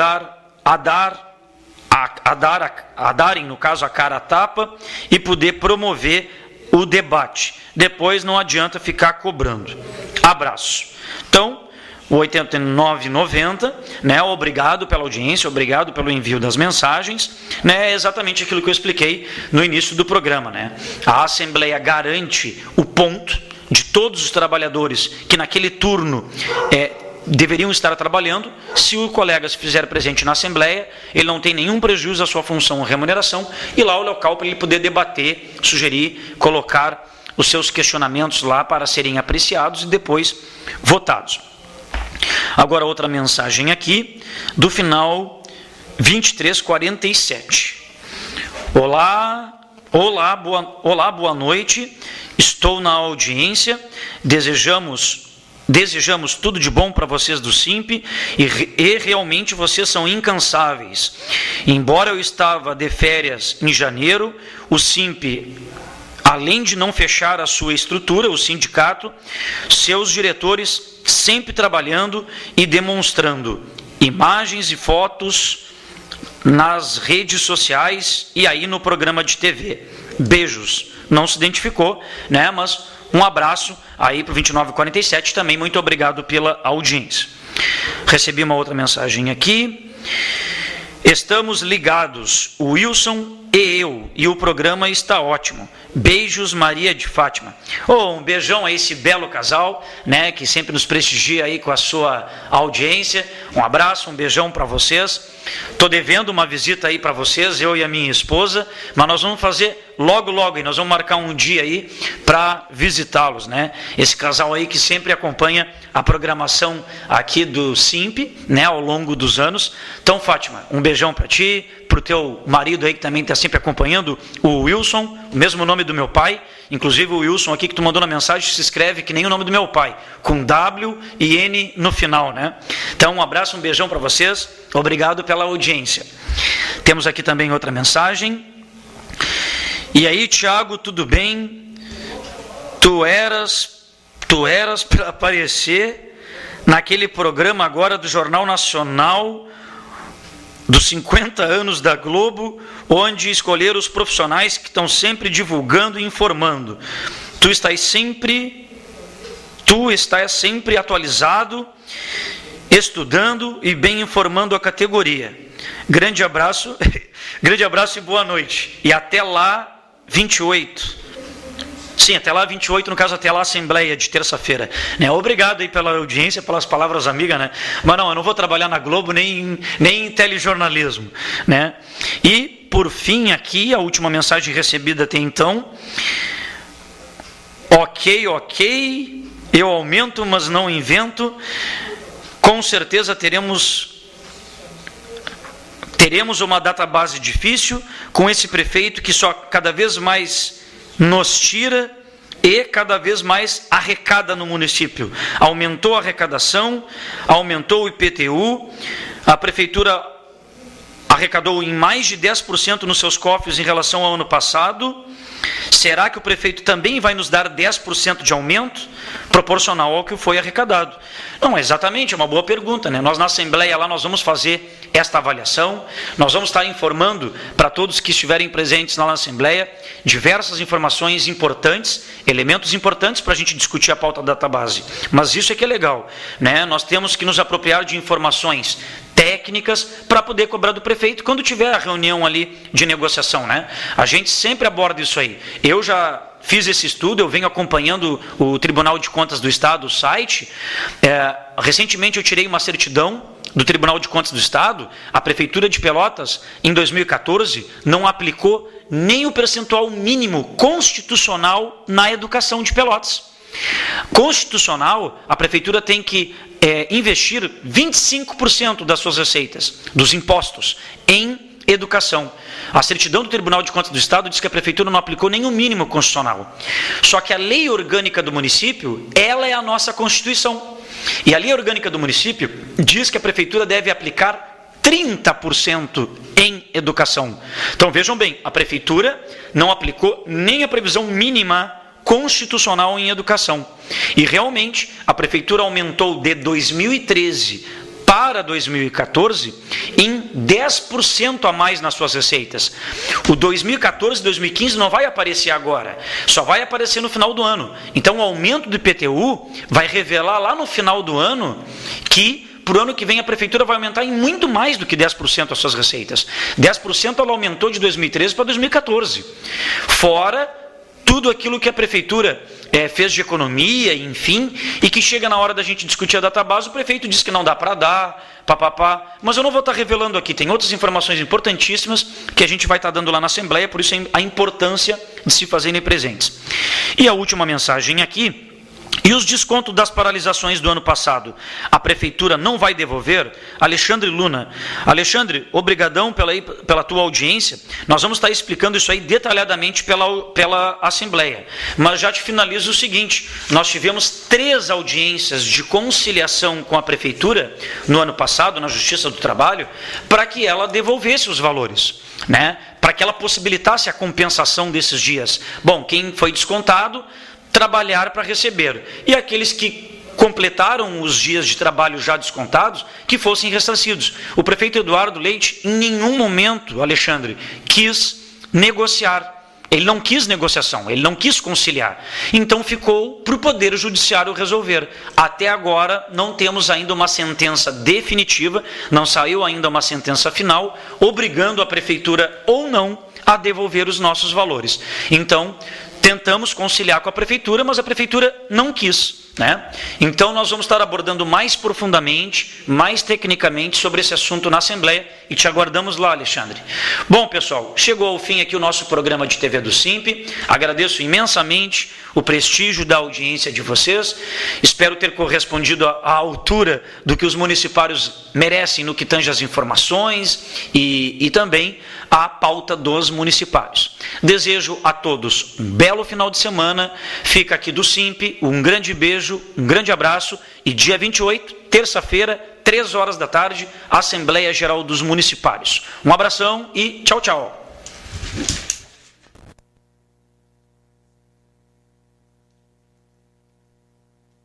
darem, no caso, a cara a tapa e poder promover o debate. Depois não adianta ficar cobrando. Abraço. Então, o 8990, né, obrigado pela audiência, obrigado pelo envio das mensagens, né, é exatamente aquilo que eu expliquei no início do programa, né? A Assembleia garante o ponto de todos os trabalhadores que naquele turno deveriam estar trabalhando. Se o colega se fizer presente na Assembleia, ele não tem nenhum prejuízo à sua função ou remuneração, e lá o local para ele poder debater, sugerir, colocar os seus questionamentos lá para serem apreciados e depois votados. Agora outra mensagem aqui, do final 2347. Olá, boa noite, estou na audiência, desejamos tudo de bom para vocês do SIMP e realmente vocês são incansáveis. Embora eu estava de férias em janeiro, o SIMP, além de não fechar a sua estrutura, o sindicato, seus diretores sempre trabalhando e demonstrando imagens e fotos nas redes sociais e aí no programa de TV. Beijos. Não se identificou, né? Mas um abraço aí para o 2947, também muito obrigado pela audiência. Recebi uma outra mensagem aqui. Estamos ligados, o Wilson e eu, e o programa está ótimo. Beijos, Maria de Fátima. Um beijão a esse belo casal, né, que sempre nos prestigia aí com a sua audiência. Um abraço, um beijão para vocês. Estou devendo uma visita aí para vocês, eu e a minha esposa, mas nós vamos fazer logo, e nós vamos marcar um dia aí para visitá-los, né? Esse casal aí que sempre acompanha a programação aqui do SIMP, né, ao longo dos anos. Então, Fátima, um beijão para ti, para o teu marido aí que também está sempre acompanhando, o Wilson, o mesmo nome do meu pai, inclusive o Wilson aqui que tu mandou na mensagem se escreve que nem o nome do meu pai, com W e N no final, né? Então um abraço, um beijão para vocês, obrigado pela audiência. Temos aqui também outra mensagem. E aí, Tiago, tudo bem? Tu eras para aparecer naquele programa agora do Jornal Nacional dos 50 anos da Globo, onde escolheram os profissionais que estão sempre divulgando e informando. Tu estás sempre atualizado, estudando e bem informando a categoria. Grande abraço e boa noite. E até lá, 28. Sim, até lá 28, no caso até lá a Assembleia de terça-feira. Né? Obrigado aí pela audiência, pelas palavras amigas, né? Mas não, eu não vou trabalhar na Globo nem em telejornalismo. Né? E, por fim, aqui, a última mensagem recebida até então. Ok, eu aumento, mas não invento. Com certeza teremos uma database difícil com esse prefeito que só cada vez mais nos tira e cada vez mais arrecada no município. Aumentou a arrecadação, aumentou o IPTU, a prefeitura arrecadou em mais de 10% nos seus cofres em relação ao ano passado. Será que o prefeito também vai nos dar 10% de aumento proporcional ao que foi arrecadado? Não, exatamente, é uma boa pergunta, né? Nós na Assembleia lá nós vamos fazer esta avaliação, nós vamos estar informando para todos que estiverem presentes lá na Assembleia diversas informações importantes, elementos importantes para a gente discutir a pauta da database. Mas isso é que é legal, né? Nós temos que nos apropriar de informações técnicas para poder cobrar do prefeito quando tiver a reunião ali de negociação, né? A gente sempre aborda isso aí. Eu já fiz esse estudo, eu venho acompanhando o Tribunal de Contas do Estado, o site. Recentemente eu tirei uma certidão do Tribunal de Contas do Estado. A Prefeitura de Pelotas, em 2014, não aplicou nem o percentual mínimo constitucional na educação de Pelotas. Constitucional, a Prefeitura tem que investir 25% das suas receitas, dos impostos, em educação. A certidão do Tribunal de Contas do Estado diz que a Prefeitura não aplicou nenhum mínimo constitucional. Só que a lei orgânica do município, ela é a nossa Constituição. E a lei orgânica do município diz que a Prefeitura deve aplicar 30% em educação. Então vejam bem, a Prefeitura não aplicou nem a previsão mínima constitucional em educação. E realmente a Prefeitura aumentou de 2013 para 2014 em 10% a mais nas suas receitas. O 2014 e 2015 não vai aparecer agora, só vai aparecer no final do ano. Então o aumento do IPTU vai revelar lá no final do ano que para o ano que vem a Prefeitura vai aumentar em muito mais do que 10% as suas receitas. 10% ela aumentou de 2013 para 2014. Fora tudo aquilo que a Prefeitura fez de economia, enfim, e que chega na hora da gente discutir a database, o prefeito diz que não dá para dar, papapá, mas eu não vou estar revelando aqui, tem outras informações importantíssimas que a gente vai estar dando lá na Assembleia, por isso a importância de se fazerem presentes. E a última mensagem aqui. E os descontos das paralisações do ano passado, a Prefeitura não vai devolver? Alexandre Luna. Alexandre, obrigadão pela tua audiência. Nós vamos estar explicando isso aí detalhadamente pela Assembleia. Mas já te finalizo o seguinte, nós tivemos 3 audiências de conciliação com a Prefeitura no ano passado, na Justiça do Trabalho, para que ela devolvesse os valores, né? Para que ela possibilitasse a compensação desses dias. Bom, quem foi descontado, trabalhar para receber. E aqueles que completaram os dias de trabalho já descontados, que fossem ressarcidos. O prefeito Eduardo Leite, em nenhum momento, Alexandre, quis negociar. Ele não quis negociação, ele não quis conciliar. Então ficou para o Poder Judiciário resolver. Até agora não temos ainda uma sentença definitiva, não saiu ainda uma sentença final, obrigando a Prefeitura ou não a devolver os nossos valores. Então, tentamos conciliar com a Prefeitura, mas a Prefeitura não quis. né? Então nós vamos estar abordando mais profundamente, mais tecnicamente sobre esse assunto na Assembleia e te aguardamos lá, Alexandre. Bom, pessoal, chegou ao fim aqui o nosso programa de TV do Simp. Agradeço imensamente o prestígio da audiência de vocês. Espero ter correspondido à altura do que os municipários merecem no que tange às informações e também à pauta dos municipários. Desejo a todos um belo final de semana. Fica aqui do Simp, um grande beijo, um grande abraço e dia 28, terça-feira, 3 horas da tarde, Assembleia Geral dos Municipários. Um abração e tchau, tchau.